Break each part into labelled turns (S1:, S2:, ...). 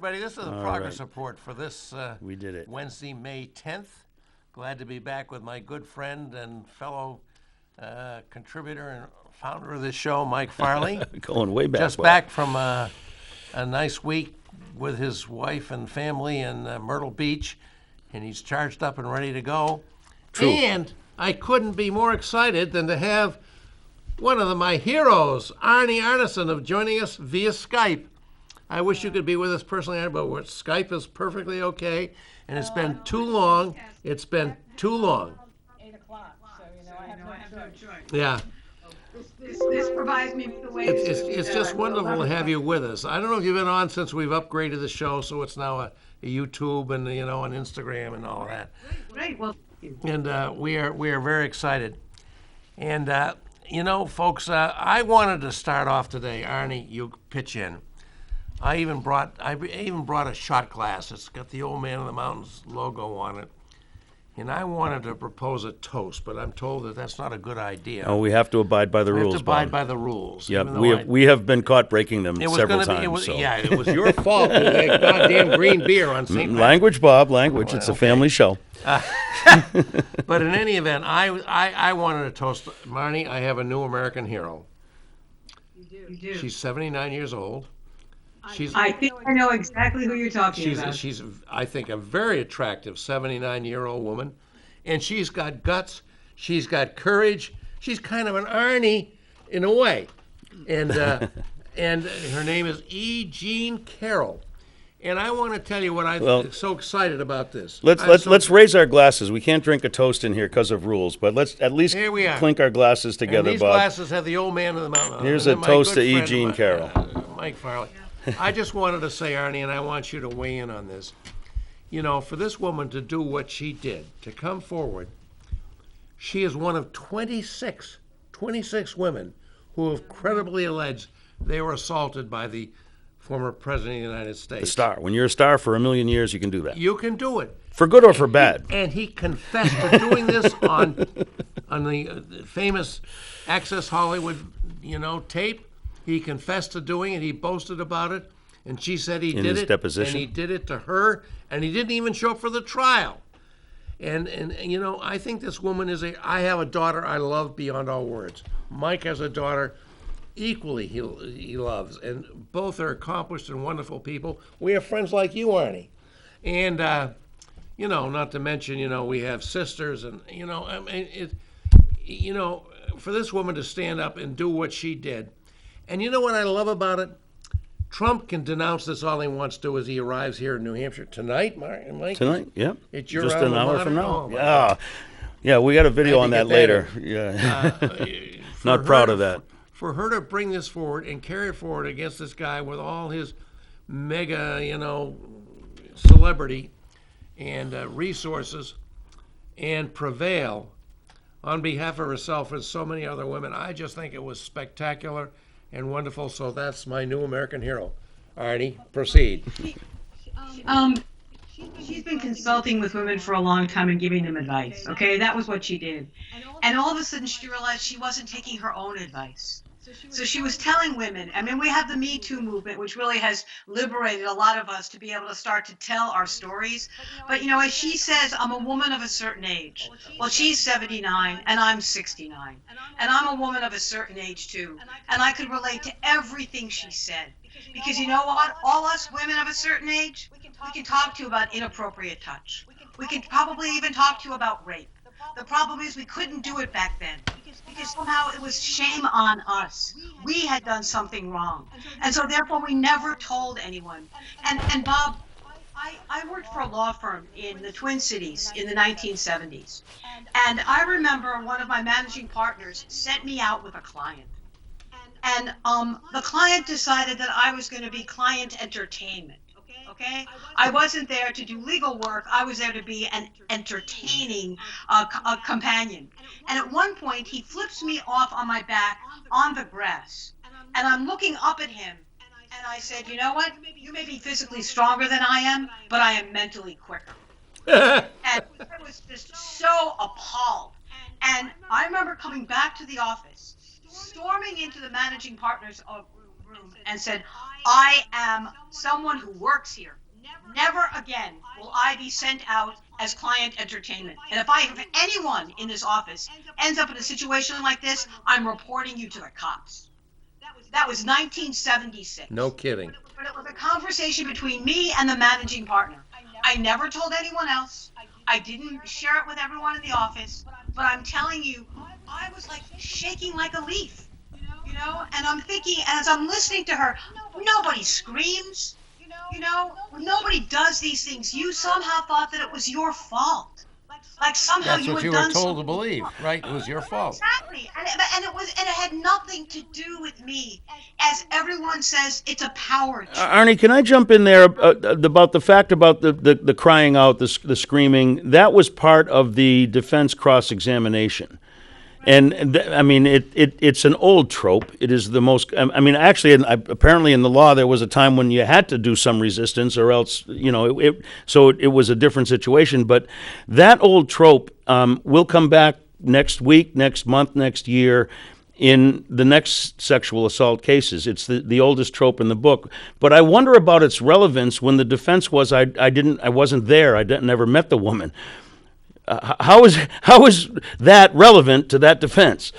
S1: everybody. This is a progress report for this
S2: We did it.
S1: Wednesday, May 10th. Glad to be back with my good friend and fellow contributor and founder of this show, Mike Farley.
S2: Going way back.
S1: Just back from a nice week with his wife and family in Myrtle Beach, and he's charged up and ready to go.
S2: True.
S1: And I couldn't be more excited than to have one of my heroes, Arnie Arnesen, of joining us via Skype. I wish you could be with us personally, but Skype is perfectly okay, and it's been too long. It's been too long.
S3: 8 o'clock, so I have no choice.
S1: Yeah.
S4: This provides me with the way
S1: It's just wonderful to have you with us. I don't know if you've been on since we've upgraded the show, so it's now a YouTube and on Instagram and all of that.
S4: Great. Well,
S1: And we are very excited. And folks, I wanted to start off today. Arnie, you pitch in. I even brought a shot glass. It's got the Old Man of the Mountains logo on it. And I wanted to propose a toast, but I'm told that that's not a good idea.
S2: Oh, we have to abide by the
S1: We
S2: rules,
S1: have to abide
S2: Bob.
S1: by the rules.
S2: Yep,
S1: even though
S2: we have been caught breaking them several times. So.
S1: Yeah, it was your fault with that goddamn green beer on St.
S2: Language, Bob, language. It's a family show.
S1: But in any event, I wanted to toast Marnie. I have a new American hero.
S4: you do.
S1: She's 79 years old.
S4: I think I know exactly who you're talking about.
S1: She's I think a very attractive 79-year-old woman, and she's got guts. She's got courage. She's kind of an Arnie in a way, and and her name is E. Jean Carroll. And I want to tell you what I'm so excited about this.
S2: Let's raise our glasses. We can't drink a toast in here because of rules, but let's at least
S1: Here we are.
S2: clink our glasses together,
S1: And these
S2: Bob.
S1: glasses have the Old Man of the Mountain.
S2: Here's
S1: And
S2: a
S1: my
S2: toast
S1: good
S2: to E.
S1: friend,
S2: Jean Carroll.
S1: Mike Farley. I just wanted to say, Arnie, and I want you to weigh in on this. For this woman to do what she did, to come forward, she is one of 26 women who have credibly alleged they were assaulted by the former President of the United States.
S2: The star. When you're a star for a million years, you can do that.
S1: You can do it.
S2: For good or for bad.
S1: And he confessed to doing this on the famous Access Hollywood, tape. He confessed to doing it. He boasted about it, and she said he
S2: In
S1: did
S2: his
S1: it.
S2: deposition?
S1: And he did it to her, and he didn't even show up for the trial. And I think this woman I have a daughter I love beyond all words. Mike has a daughter equally he loves, and both are accomplished and wonderful people. We have friends like you, Arnie. And, not to mention, we have sisters, and, for this woman to stand up and do what she did. And you know what I love about it? Trump can denounce this all he wants to as he arrives here in New Hampshire tonight, Mike.
S2: Tonight, yeah.
S1: It's your
S2: Just an
S1: alma
S2: hour from
S1: mater?
S2: now.
S1: Oh, my
S2: Yeah.
S1: God.
S2: Yeah, we got a video
S1: Had to
S2: on
S1: get
S2: that
S1: that
S2: later.
S1: in.
S2: Yeah.
S1: For
S2: Not proud of that.
S1: For her to bring this forward and carry it forward against this guy with all his mega, celebrity and resources and prevail on behalf of herself and so many other women, I just think it was spectacular and wonderful. So that's my new American hero. Arnie, proceed.
S4: She's been consulting with women for a long time and giving them advice. Okay, that was what she did. And all of a sudden she realized she wasn't taking her own advice. So she was telling women, we have the Me Too movement, which really has liberated a lot of us to be able to start to tell our stories. But, as she says, I'm a woman of a certain age. Well, she's 79 and I'm 69. And I'm a woman of a certain age too. And I could relate to everything she said. Because you know what? All us women of a certain age, we can talk to you about inappropriate touch. We can probably even talk to you about rape. The problem is we couldn't do it back then because somehow it was shame on us. We had done something wrong. And so therefore we never told anyone. And Bob, I worked for a law firm in the Twin Cities in the 1970s. And I remember one of my managing partners sent me out with a client. And the client decided that I was going to be client entertainment. Okay, I wasn't there to do legal work. I was there to be an entertaining companion. And at one point, he flips me off on my back on the grass. And I'm looking up at him. And I said, you know what? You may be physically stronger than I am, but I am mentally quicker. And I was just so appalled. And I remember coming back to the office, storming into the managing partner's room and said, I am someone who works here. Never again will I be sent out as client entertainment. And if anyone in this office ends up in a situation like this, I'm reporting you to the cops. That was 1976.
S1: No kidding.
S4: But it was a conversation between me and the managing partner. I never told anyone else. I didn't share it with everyone in the office. But I'm telling you, I was like shaking like a leaf, and I'm thinking, as I'm listening to her, nobody screams, nobody does these things. You somehow thought that it was your fault. Like somehow
S1: That's what you were told to believe, right? It was your fault.
S4: Exactly, and it had nothing to do with me. As everyone says, it's a power trip.
S2: Arnie, can I jump in there about the fact about the crying out, the screaming? That was part of the defense cross-examination. And I mean, it's an old trope. It is the most. I mean, actually, apparently in the law there was a time when you had to do some resistance, or else, so it was a different situation. But that old trope will come back next week, next month, next year, in the next sexual assault cases. It's the oldest trope in the book. But I wonder about its relevance when the defense was, I wasn't there. I never met the woman. How is that relevant to that defense?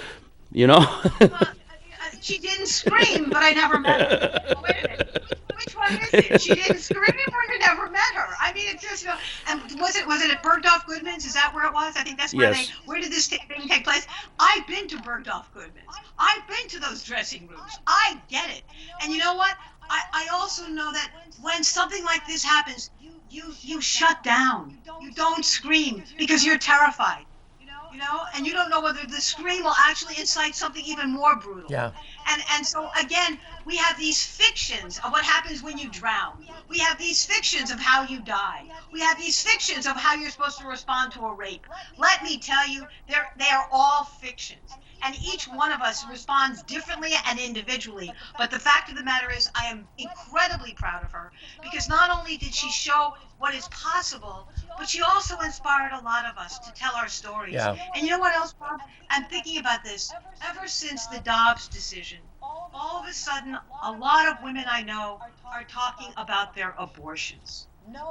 S4: She didn't scream, but I never met her. Wait a minute. Which one is it? She didn't scream, or you never met her? I mean, it's just, and was it at Bergdorf Goodman's? Is that where it was? I think that's where
S2: yes.
S4: Where did this thing take place? I've been to Bergdorf Goodman's. I've been to those dressing rooms. I get it. And you know what? I also know that when something like this happens, you shut down. You don't scream because you're terrified. And you don't know whether the scream will actually incite something even more brutal.
S1: Yeah.
S4: And so again, we have these fictions of what happens when you drown. We have these fictions of how you die. We have these fictions of how you're supposed to respond to a rape. Let me tell you, they are all fictions. And each one of us responds differently and individually. But the fact of the matter is, I am incredibly proud of her, because not only did she show what is possible, but she also inspired a lot of us to tell our stories.
S1: Yeah.
S4: And you know what else, Bob? I'm thinking about this. Ever since the Dobbs decision, all of a sudden, a lot of women I know are talking about their abortions.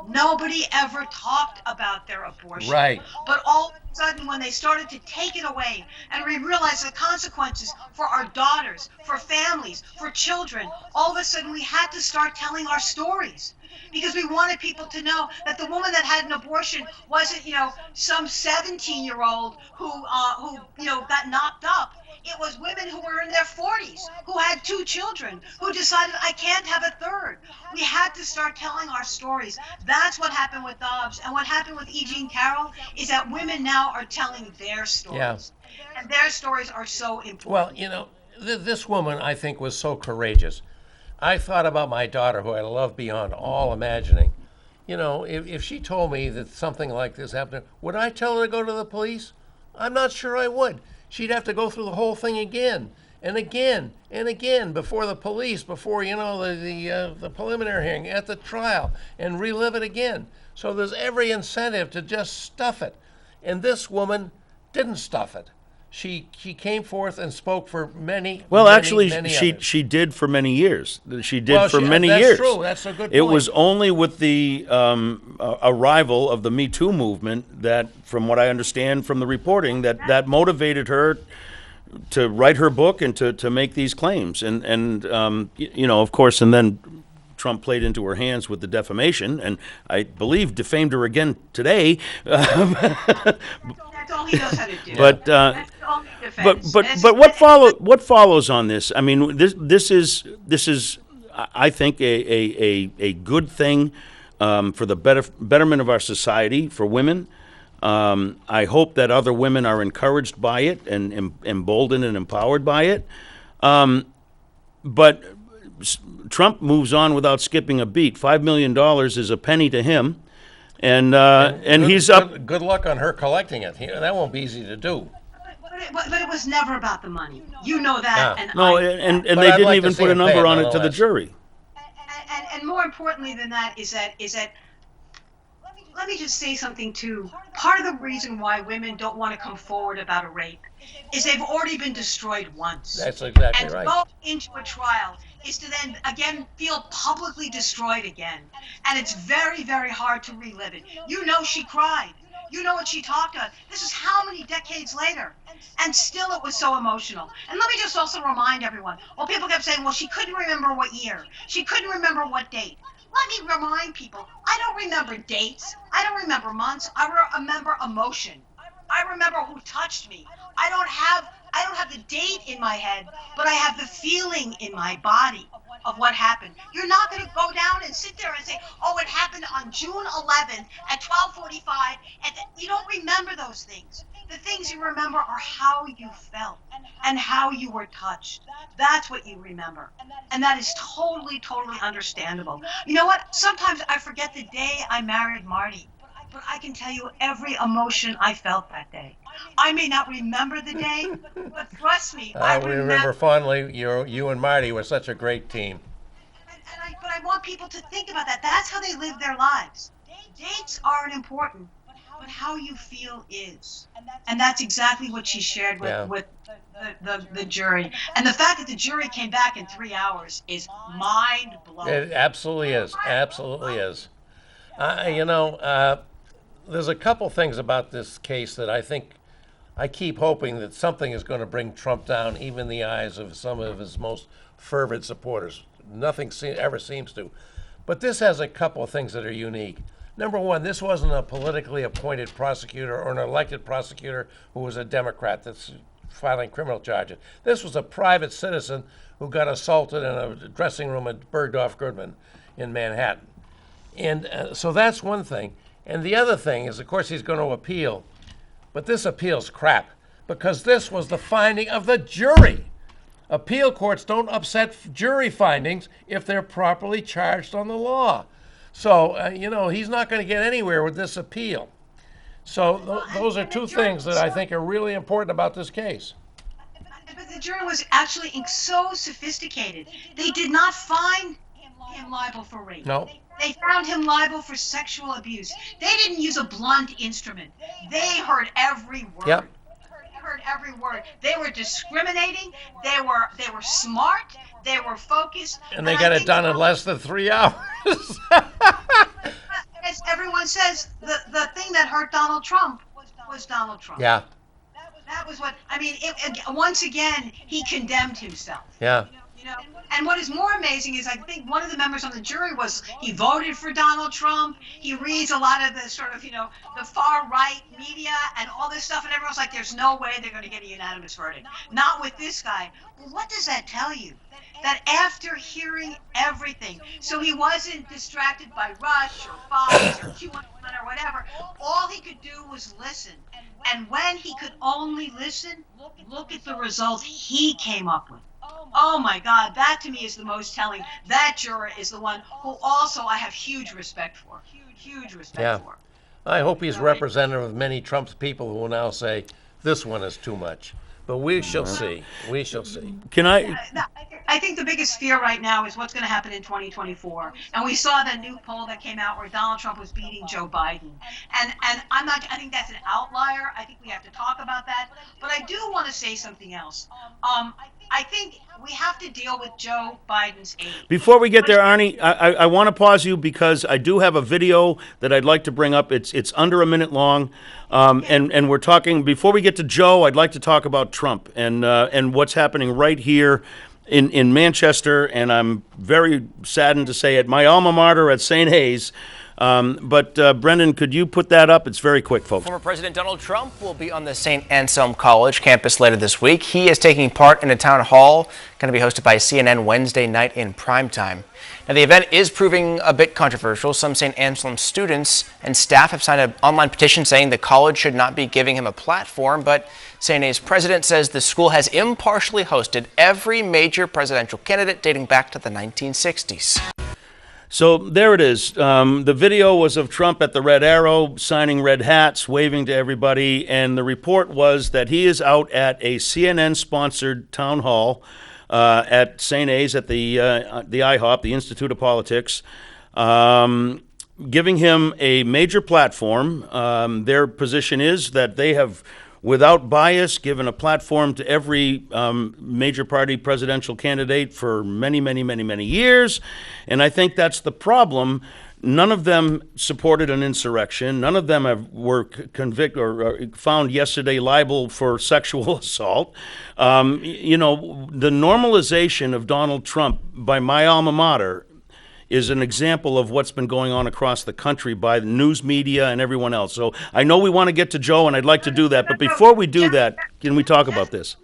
S4: Nobody ever talked about their abortion.
S1: Right.
S4: But all of a sudden, when they started to take it away, and we realized the consequences for our daughters, for families, for children, all of a sudden we had to start telling our stories. Because we wanted people to know that the woman that had an abortion wasn't, some 17-year-old who got knocked up. It was women who were in their 40s, who had 2 children, who decided, I can't have a third. We had to start telling our stories. That's what happened with Dobbs. And what happened with E. Jean Carroll is that women now are telling their stories.
S1: Yeah.
S4: And their stories are so important.
S1: Well, this woman, I think, was so courageous. I thought about my daughter, who I love beyond all imagining. If she told me that something like this happened, would I tell her to go to the police? I'm not sure I would. She'd have to go through the whole thing again and again and again before the police, before the preliminary hearing, at the trial, and relive it again. So there's every incentive to just stuff it. And this woman didn't stuff it. She came forth and spoke for many.
S2: Well,
S1: many,
S2: actually,
S1: many
S2: she did for many years. She did
S1: well,
S2: for many
S1: that's
S2: years.
S1: That's true. That's a good point.
S2: It was only with the arrival of the Me Too movement that, from what I understand from the reporting, that motivated her to write her book and to make these claims. And of course, and then Trump played into her hands with the defamation, and I believe defamed her again today.
S4: That's all he knows how to do.
S2: But
S4: That's the only defense.
S2: but what follows on this? I mean, this is I think a good thing for the betterment of our society, for women. I hope that other women are encouraged by it and emboldened and empowered by it. But Trump moves on without skipping a beat. $5 million is a penny to him. And he's up.
S1: Good luck on her collecting it. That won't be ezy to do.
S4: But it was never about the money. You know that.
S1: Yeah.
S4: And
S2: No,
S4: I know
S2: and
S4: that.
S2: they
S1: I'd
S2: didn't
S1: like to
S2: even
S1: see
S2: put a
S1: him pay
S2: number
S1: it
S2: on it to the
S1: nonetheless.
S2: jury.
S4: And more importantly than that is that let me just say something too. Part of the reason why women don't want to come forward about a rape is they've already been destroyed once.
S1: That's exactly
S4: And to
S1: right.
S4: go into a trial is to then again feel publicly destroyed again. And it's very, very hard to relive it. You know she cried. You know what she talked about. This is how many decades later. And still it was so emotional. And let me just also remind everyone, well, people kept saying, well, she couldn't remember what year. She couldn't remember what date. Let me remind people, I don't remember dates. I don't remember months. I remember emotion. I remember who touched me. I don't have the date in my head, but I have the feeling in my body of what happened. You're not going to go down and sit there and say, oh, it happened on June 11th at 12:45. And you don't remember those things. The things you remember are how you felt and how you were touched. That's what you remember. And that is totally, totally understandable. You know what? Sometimes I forget the day I married Marty. But I can tell you every emotion I felt that day. I may not remember the day, but trust me, I
S1: We remember fondly you and Marty were such a great team.
S4: But I want people to think about that. That's how they live their lives. Dates aren't important, but how you feel is. And that's exactly what she shared with the jury. And the fact that the jury came back in 3 hours is mind-blowing.
S1: It absolutely is. Absolutely is. There's a couple things about this case that I keep hoping that something is going to bring Trump down, even in the eyes of some of his most fervent supporters. Nothing ever seems to. But this has a couple of things that are unique. Number one, this wasn't a politically appointed prosecutor or an elected prosecutor who was a Democrat that's filing criminal charges. This was a private citizen who got assaulted in a dressing room at Bergdorf Goodman in Manhattan. And so that's one thing. And the other thing is, of course, he's going to appeal. But this appeal's crap, because this was the finding of the jury. Appeal courts don't upset jury findings if they're properly charged on the law. So, he's not going to get anywhere with this appeal. So those are two things that I think are really important about this case.
S4: But the jury was actually so sophisticated. They did not find him liable for rape.
S1: No.
S4: They found him liable for sexual abuse. They didn't use a blunt instrument. They heard every word.
S1: Yep.
S4: Heard every word. They were discriminating. They were smart. They were focused.
S1: And they got it done in less than 3 hours.
S4: As everyone says, the thing that hurt Donald Trump was Donald Trump.
S1: Yeah.
S4: That was what, once again, he condemned himself.
S1: Yeah.
S4: And what is more amazing is I think one of the members on the jury he voted for Donald Trump. He reads a lot of the sort of, the far right media and all this stuff. And everyone's like, there's no way they're going to get a unanimous verdict. Not with this guy. Well, what does that tell you? That after hearing everything, so he wasn't distracted by Rush or Fox or Q1 or whatever. All he could do was listen. And when he could only listen, look at the result he came up with. Oh my God, that to me is the most telling. That juror is the one who also I have huge respect for. Huge respect for.
S1: I hope he's representative of many Trump's people who will now say, this one is too much. But we shall see. We shall see.
S4: I think the biggest fear right now is what's going to happen in 2024. And we saw the new poll that came out where Donald Trump was beating Joe Biden. And I think that's an outlier. I think we have to talk about that. But I do want to say something else. I think we have to deal with Joe Biden's age.
S2: Before we get there, Arnie, I want to pause you because I do have a video that I'd like to bring up. It's under a minute long, and we're talking. Before we get to Joe, I'd like to talk about Trump and what's happening right here in Manchester. And I'm very saddened to say it, my alma mater at St. Hayes. But Brendan, could you put that up? It's very quick, folks.
S5: Former President Donald Trump will be on the St. Anselm College campus later this week. He is taking part in a town hall going to be hosted by CNN Wednesday night in primetime. Now, the event is proving a bit controversial. Some St. Anselm students and staff have signed an online petition saying the college should not be giving him a platform, but St. A's president says the school has impartially hosted every major presidential candidate dating back to the 1960s.
S2: So there it is. The video was of Trump at the Red Arrow, signing red hats, waving to everybody, and the report was that he is out at a CNN-sponsored town hall at St. A's at the IHOP, the Institute of Politics. giving him a major platform. Their position is that they have, without bias, given a platform to every major party presidential candidate for many, many, many, many years. And I think that's the problem. None of them supported an insurrection. None of them were convicted or found yesterday liable for sexual assault. The normalization of Donald Trump by my alma mater is an example of what's been going on across the country by the news media and everyone else. So I know we want to get to Joe, and I'd like to do that. But before we do that, can we talk about this?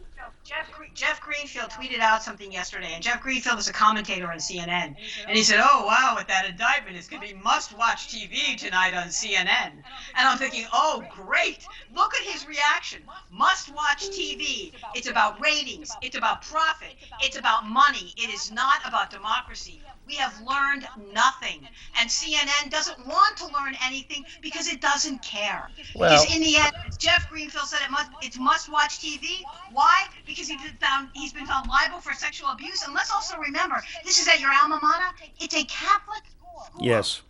S4: Jeff Greenfield tweeted out something yesterday, and Jeff Greenfield is a commentator on CNN, and he said, "Oh wow, with that indictment, it's going to be must-watch TV tonight on CNN." And I'm thinking, "Oh great, look at his reaction. Must-watch TV. It's about ratings. It's about profit. It's about money. It is not about democracy. We have learned nothing, and CNN doesn't want to learn anything because it doesn't care. Because in the end, as Jeff Greenfield said, it's must-watch TV. Why? Because he's been found liable for sexual abuse. And let's also remember, this is at your alma mater. It's a Catholic school.
S2: Yes.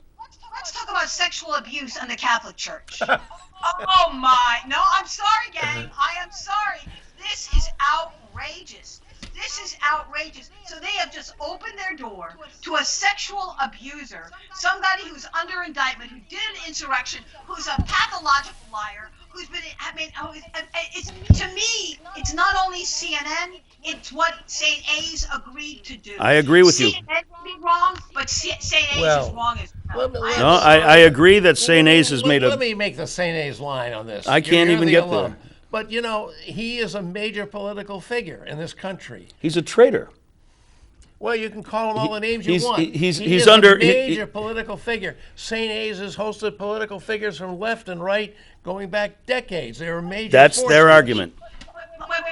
S4: Let's talk about sexual abuse in the Catholic Church. Oh my! No, I'm sorry, gang. I am sorry. This is outrageous. This is outrageous. So they have just opened their door to a sexual abuser, somebody who's under indictment, who did an insurrection, who's a pathological liar, who's been, to me, it's not only CNN, it's what St. A's agreed to do.
S2: I agree with you.
S4: CNN may be wrong, but St. A's is wrong as well.
S2: No, I agree that St. A's has made a...
S1: Let me make the St. A's line on this.
S2: I can't even get there.
S1: But, he is a major political figure in this country.
S2: He's a traitor.
S1: Well, you can call him all the names you want.
S2: He's
S1: is
S2: under...
S1: a major political figure. St. A's has hosted political figures from left and right going back decades. They're a major
S2: That's
S1: force.
S2: their argument.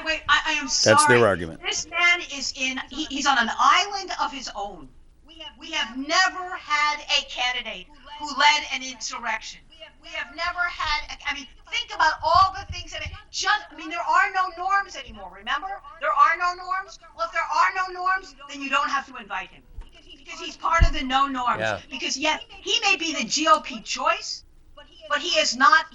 S4: Wait. I am sorry.
S2: That's their argument.
S4: This man is he's on an island of his own. We have never had a candidate who led an insurrection. We have never had, think about all the things that, there are no norms anymore, remember? There are no norms. Well, if there are no norms, then you don't have to invite him. Because he's part of the no norms. Yeah. Because, yes, he may be the GOP choice, but he is not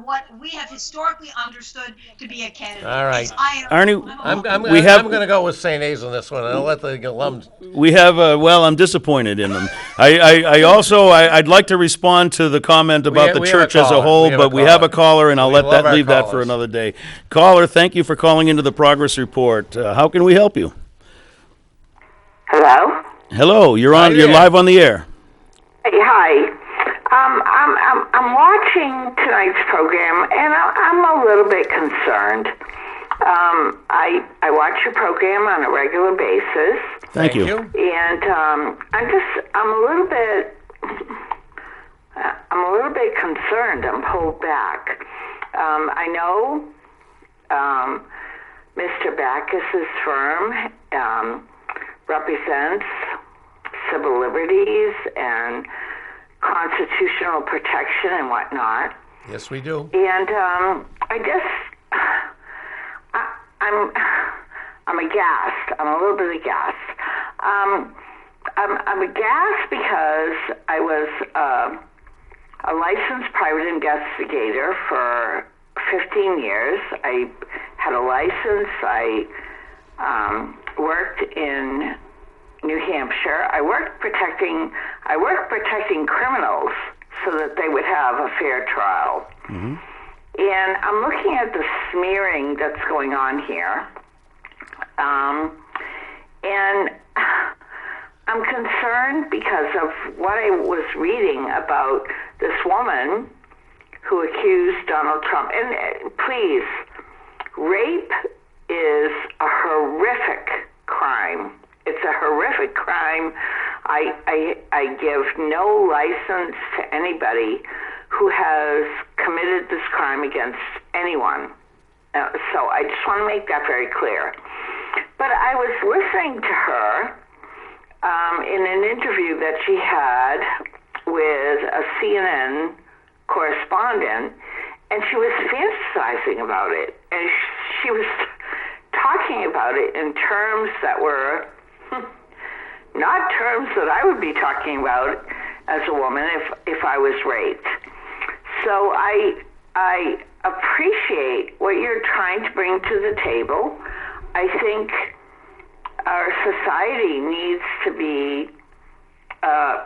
S4: what we have historically understood to be a candidate.
S1: All right.
S2: Arnie,
S1: I'm going to go with St. A's on this one. I'll let the alums.
S2: We have I'm disappointed in them. I'd like to respond to the comment about the church as a whole, but we have a caller, and I'll leave that for another day. Caller, thank you for calling into the Progress Report. How can we help you?
S6: Hello?
S2: Hello, you're live on the air.
S6: Hey, hi. I'm watching tonight's program, and I'm a little bit concerned. I watch your program on a regular basis.
S2: Thank you.
S6: And I'm a little bit concerned. I'm pulled back. I know Mr. Backus's firm represents civil liberties and constitutional protection and whatnot.
S1: Yes, we do.
S6: And I'm aghast. I'm a little bit aghast. I'm aghast because I was a licensed private investigator for 15 years. I had a license. I worked in New Hampshire. I worked protecting criminals so that they would have a fair trial. Mm-hmm. And I'm looking at the smearing that's going on here. And I'm concerned because of what I was reading about this woman who accused Donald Trump. And please, rape is a horrific crime. It's a horrific crime. I give no license to anybody who has committed this crime against anyone. So I just want to make that very clear. But I was listening to her in an interview that she had with a CNN correspondent, and she was fantasizing about it. And she was talking about it in terms that were not terms that I would be talking about. as a woman if I was raped. So I appreciate what you're trying to bring to the table. I think our society needs to be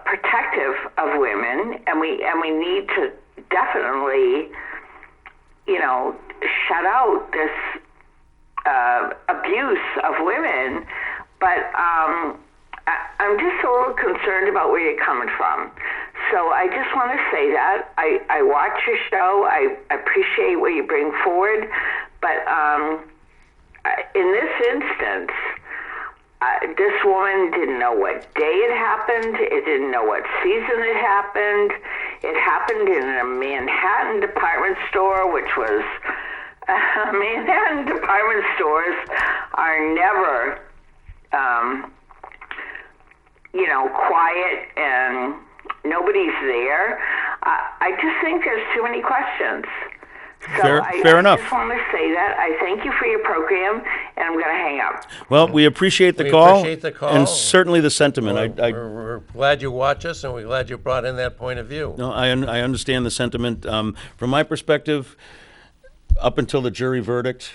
S6: protective of women, and we need to definitely, shut out this abuse of women. But I'm just a little concerned about where you're coming from. So I just want to say that I watch your show. I appreciate what you bring forward, but in this instance, this woman didn't know what day it happened. It didn't know what season it happened. It happened in a Manhattan department store, which was Manhattan department stores are never, quiet and nobody's there. I just think there's too many questions. So
S2: fair enough.
S6: I just want to say that. I thank you for your program, and I'm going to hang up.
S2: Well, we appreciate the call. And certainly the sentiment.
S1: We're glad you watch us, and we're glad you brought in that point of view.
S2: No, I understand the sentiment. From my perspective, up until the jury verdict,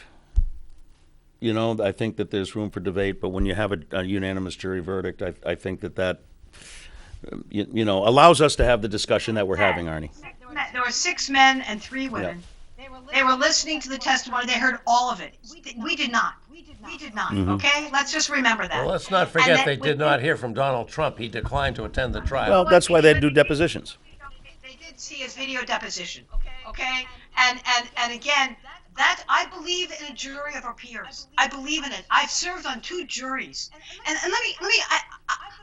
S2: I think that there's room for debate. But when you have a unanimous jury verdict, I think that allows us to have the discussion that we're having, Arnie.
S4: There were 6 men and 3 women.
S2: Yeah.
S4: They were listening to the testimony. They heard all of it. We did not.
S2: Mm-hmm.
S4: Okay? Let's just remember that.
S1: Well, let's not forget they did not hear from Donald Trump. He declined to attend the trial.
S2: Well, that's why they do depositions.
S4: They did see his video deposition. Okay? And again, that I believe in a jury of our peers. I believe in it. I've served on 2 juries. And let me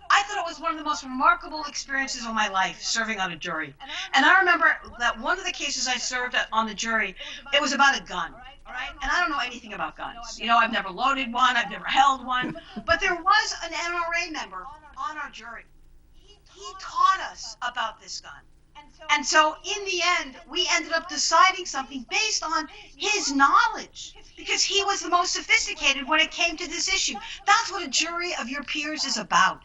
S4: I thought it was one of the most remarkable experiences of my life, serving on a jury. And I remember that one of the cases I served on the jury, it was about a gun. All right? And I don't know anything about guns. I've never loaded one. I've never held one. But there was an NRA member on our jury. He taught us about this gun. And so in the end, we ended up deciding something based on his knowledge, because he was the most sophisticated when it came to this issue. That's what a jury of your peers is about.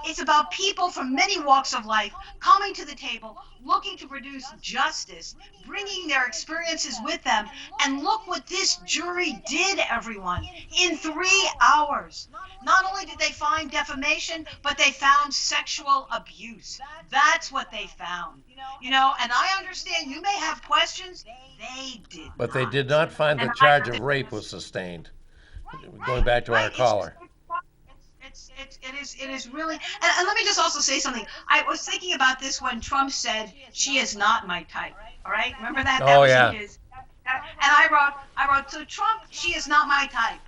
S4: It's about people from many walks of life coming to the table, looking to produce justice, bringing their experiences with them. And look what this jury did, everyone, in 3 hours. Not only did they find defamation, but they found sexual abuse. That's what they found. And I understand you may have questions. They did not.
S1: But they did not find the charge of rape was sustained. Going back to our caller.
S4: It is really, and let me just also say something. I was thinking about this when Trump said, "She is not my type." All right, remember that?
S1: Oh, yeah.
S4: And I wrote, so Trump, she is not my type,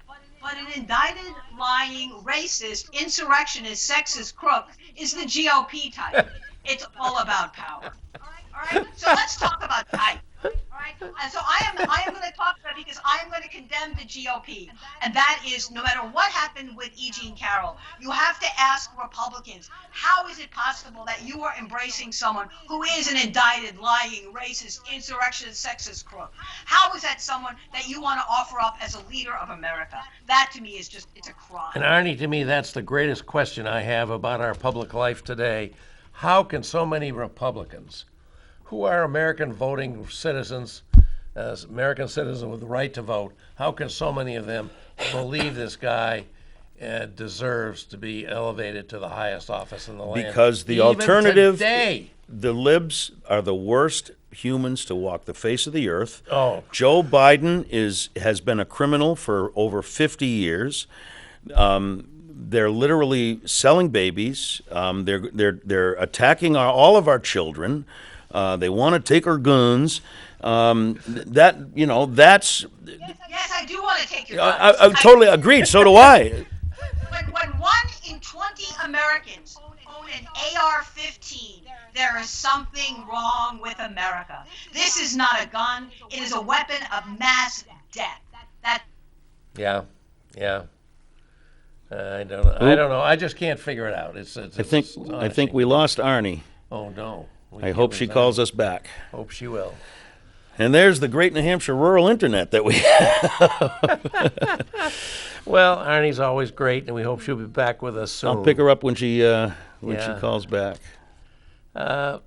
S4: but an indicted, lying, racist, insurrectionist, sexist crook is the GOP type. It's all about power. All right. So let's talk about type. All right. And so I am going to talk about it because I am going to condemn the GOP, and that is no matter what happened with E. Jean Carroll, you have to ask Republicans, how is it possible that you are embracing someone who is an indicted, lying, racist, insurrectionist, sexist crook? How is that someone that you want to offer up as a leader of America? That to me is just, it's a crime.
S1: And Arnie, to me, that's the greatest question I have about our public life today. How can so many Republicans, who are American voting citizens, American citizens with the right to vote, how can so many of them believe this guy deserves to be elevated to the highest office in the land?
S2: Because the
S1: Even
S2: alternative,
S1: today.
S2: The libs are the worst humans to walk the face of the earth.
S1: Oh.
S2: Joe Biden has been a criminal for over 50 years. They're literally selling babies. They're attacking all of our children. They want to take our guns. That's.
S4: Yes, I do want to take your guns.
S2: I totally agreed. So do I.
S4: When 1 in 20 Americans own an AR-15, there is something wrong with America. This is not a gun. It is a weapon of mass death.
S1: Yeah. I don't know. I just can't figure it out.
S2: I think we lost Arnie.
S1: Oh no.
S2: I hope she calls us back.
S1: Hope she will.
S2: And there's the great New Hampshire rural internet that we have.
S1: Well, Arnie's always great, and we hope she'll be back with us soon.
S2: I'll pick her up when she calls back.
S1: I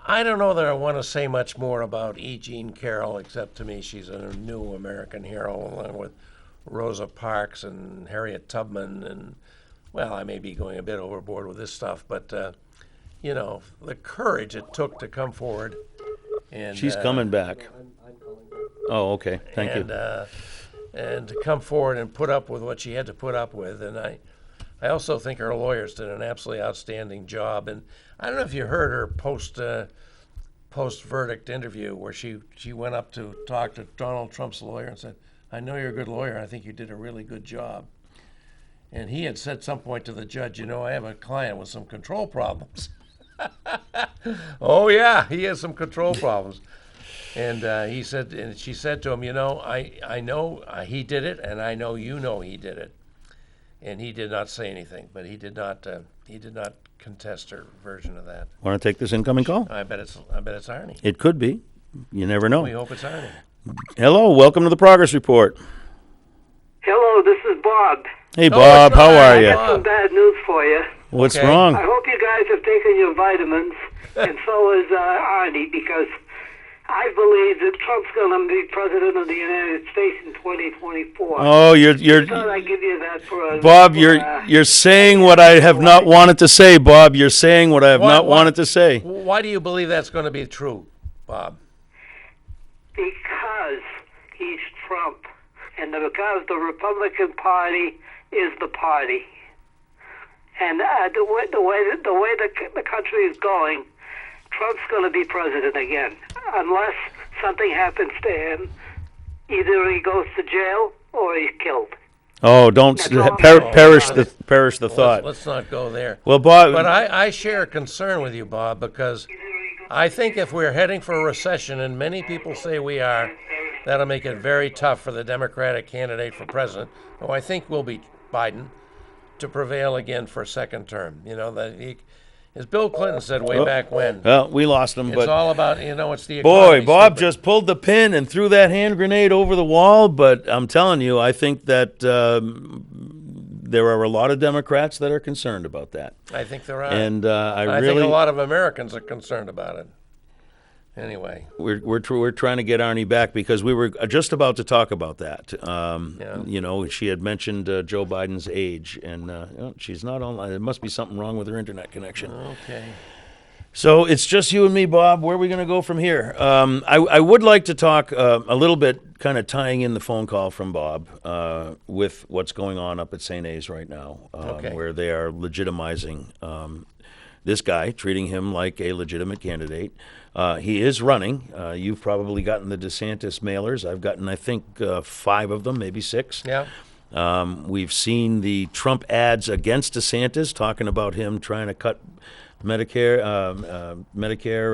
S1: don't know that I want to say much more about E. Jean Carroll, except to me she's a new American hero, along with Rosa Parks and Harriet Tubman. And, well, I may be going a bit overboard with this stuff, but, the courage it took to come forward. And
S2: She's coming back. Oh, okay. Thank you.
S1: And to come forward and put up with what she had to put up with. And I also think her lawyers did an absolutely outstanding job. And I don't know if you heard her post-verdict interview where she went up to talk to Donald Trump's lawyer and said, "I know you're a good lawyer. I think you did a really good job." And he had said at some point to the judge, I have a client with some control problems. Oh, yeah, he has some control problems. And she said to him, I know he did it, and I know he did it. And he did not say anything, but he did not contest her version of that.
S2: Want to take this incoming call?
S1: I bet it's Arnie.
S2: It could be. You never know.
S1: We hope it's Arnie.
S2: Hello, welcome to the Progress Report.
S7: Hello, this is Bob.
S2: Hey, Bob, how are
S7: I
S2: you?
S7: got some bad news for you.
S2: What's
S1: Okay.
S2: wrong?
S7: I hope you guys have taken your vitamins, and so is Arnie, because I believe that Trump's going to be president of the United States in 2024.
S2: Oh,
S7: I thought I'd give you that for a...
S2: Bob, you're saying what I have not wanted to say, Bob. You're saying what I have not wanted to say.
S1: Why do you believe that's going to be true, Bob?
S7: Because he's Trump, and because the Republican Party is the party. And the way the country is going, Trump's going to be president again, unless something happens to him. Either he goes to jail or he's killed.
S2: Oh, don't perish the thought.
S1: Let's not go there.
S2: Well, Bob,
S1: But I share a concern with you, Bob, because I think if we're heading for a recession, and many people say we are, that'll make it very tough for the Democratic candidate for president, who I think will be Biden, to prevail again for a second term. As Bill Clinton said way back when,
S2: well, we lost him,
S1: it's
S2: but
S1: all about, it's the
S2: boy,
S1: economy.
S2: Bob
S1: stupid.
S2: just pulled the pin and threw that hand grenade over the wall. But I'm telling you, I think that there are a lot of Democrats that are concerned about that.
S1: I think there are.
S2: And
S1: I think a lot of Americans are concerned about it. Anyway,
S2: we're trying to get Arnie back because we were just about to talk about that. She had mentioned Joe Biden's age, and she's not online. There must be something wrong with her internet connection.
S1: okay.
S2: So it's just you and me, Bob. Where are we going to go from here? I would like to talk a little bit, kind of tying in the phone call from Bob with what's going on up at St. A's right now, where they are legitimizing this guy, treating him like a legitimate candidate. He is running. You've probably gotten the DeSantis mailers. I've gotten, I think, 5 of them, maybe 6.
S1: Yeah.
S2: We've seen the Trump ads against DeSantis, talking about him trying to cut Medicare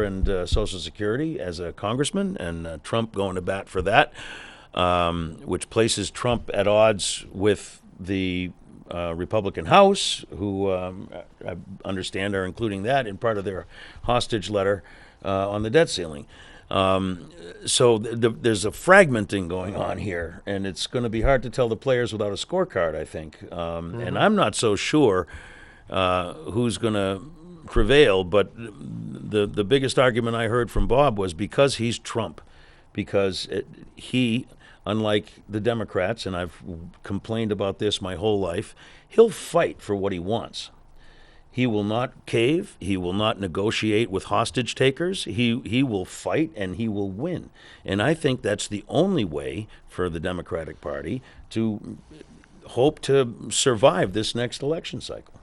S2: and Social Security as a congressman, and Trump going to bat for that, which places Trump at odds with the Republican House, who I understand are including that in part of their hostage letter on the debt ceiling. So there's a fragmenting going on here, and it's going to be hard to tell the players without a scorecard, I think. And I'm not so sure who's going to prevail, but the biggest argument I heard from Bob was because he's Trump, because he, unlike the Democrats, and I've complained about this my whole life, he'll fight for what he wants. He will not cave. He will not negotiate with hostage takers. He will fight, and he will win. And I think that's the only way for the Democratic Party to hope to survive this next election cycle.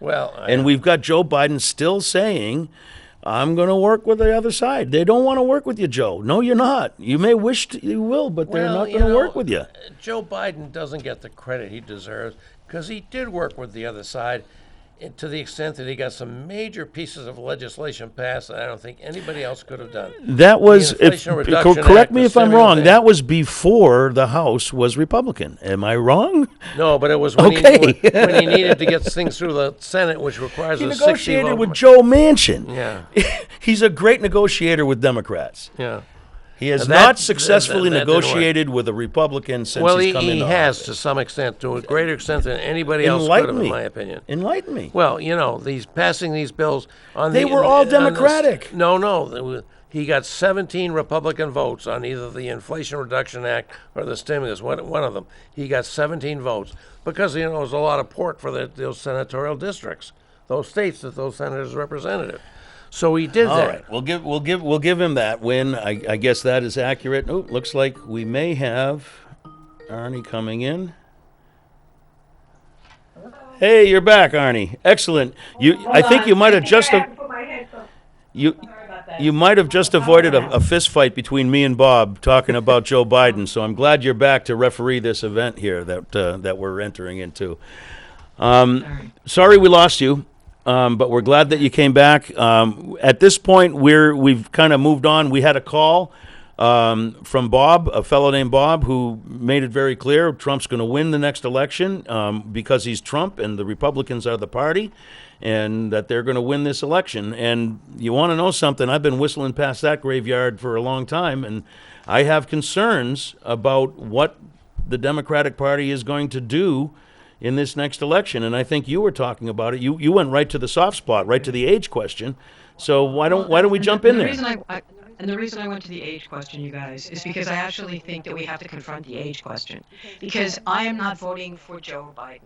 S1: Well,
S2: And we've got Joe Biden still saying, I'm going to work with the other side. They don't want to work with you, Joe. No, you're not. You may wish you will, but they're not going to work with you.
S1: Joe Biden doesn't get the credit he deserves because he did work with the other side to the extent that he got some major pieces of legislation passed that I don't think anybody else could have done.
S2: That was,
S1: Inflation Reduction
S2: correct
S1: Act,
S2: me
S1: the
S2: if I'm
S1: stimulus
S2: wrong,
S1: act.
S2: that was before the House was Republican. Am I wrong?
S1: No, but it was when,
S2: Okay.
S1: when he needed to get things through the Senate, which requires
S2: He
S1: a 60
S2: negotiated
S1: vote.
S2: with Joe Manchin.
S1: Yeah,
S2: He's a great negotiator with Democrats.
S1: yeah.
S2: He has
S1: That-
S2: not successfully
S1: that didn't work.
S2: negotiated with a Republican since
S1: Well,
S2: he's come
S1: he
S2: into
S1: has
S2: office.
S1: to some extent, to a greater extent than anybody else could
S2: Enlighten
S1: have, in
S2: me.
S1: my opinion.
S2: Enlighten me.
S1: Well, these passing these bills on
S2: They were all Democratic.
S1: No. He got 17 Republican votes on either the Inflation Reduction Act or the stimulus. One of them. He got 17 votes because there was a lot of pork for those senatorial districts, those states that those senators represented. So he did
S2: All
S1: that.
S2: right, we'll give him that win. I guess that is accurate. Oh, looks like we may have Arnie coming in. Hey, you're back, Arnie. Excellent. I think you might have just you might have just avoided a fist fight between me and Bob talking about Joe Biden. So I'm glad you're back to referee this event here that we're entering into. Sorry we lost you. But we're glad that you came back. At this point, we've kind of moved on. We had a call from Bob, a fellow named Bob, who made it very clear Trump's going to win the next election because he's Trump and the Republicans are the party, and that they're going to win this election. And you want to know something? I've been whistling past that graveyard for a long time, and I have concerns about what the Democratic Party is going to do in this next election. And I think you were talking about it. You went right to the soft spot, right to the age question. So why don't we jump in there?
S8: The reason I went to the age question, you guys, is because I actually think that we have to confront the age question. Because I am not voting for Joe Biden.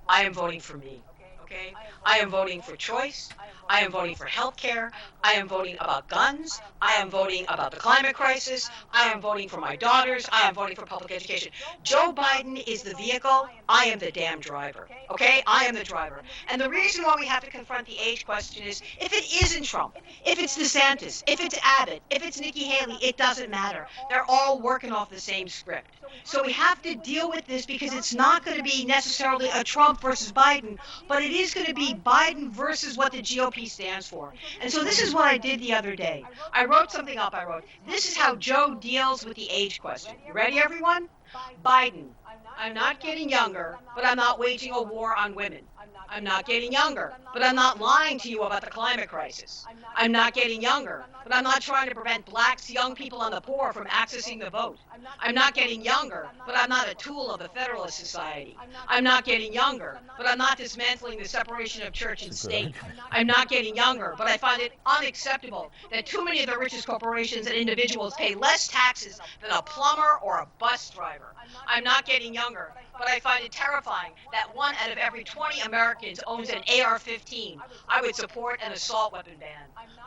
S8: I am voting for me. Okay? I am voting for choice. I am voting for health care. I am voting about guns. I am voting about the climate crisis. I am voting for my daughters. I am voting for public education. Joe Biden is the vehicle. I am the damn driver. Okay? I am the driver. And the reason why we have to confront the age question is if it isn't Trump, if it's DeSantis, if it's Abbott, if it's Nikki Haley, it doesn't matter. They're all working off the same script. So we have to deal with this because it's not going to be necessarily a Trump versus Biden, but it is going to be Biden versus what the GOP stands for. And so this is what I did the other day. I wrote something up. I wrote, this is how Joe deals with the age question. You ready, everyone? Biden. I'm not getting younger, but I'm not waging a war on women. I'm not getting younger, but I'm not lying to you about the climate crisis. I'm not getting younger, but I'm not trying to prevent blacks, young people, and the poor from accessing the vote. I'm not getting younger, but I'm not a tool of the Federalist Society. I'm not getting younger, but I'm not dismantling the separation of church and state. I'm not getting younger, but I find it unacceptable that too many of the richest corporations and individuals pay less taxes than a plumber or a bus driver. I'm not getting younger, but I find it terrifying that 1 out of every 20 Americans owns an AR-15. I would support an assault weapon ban.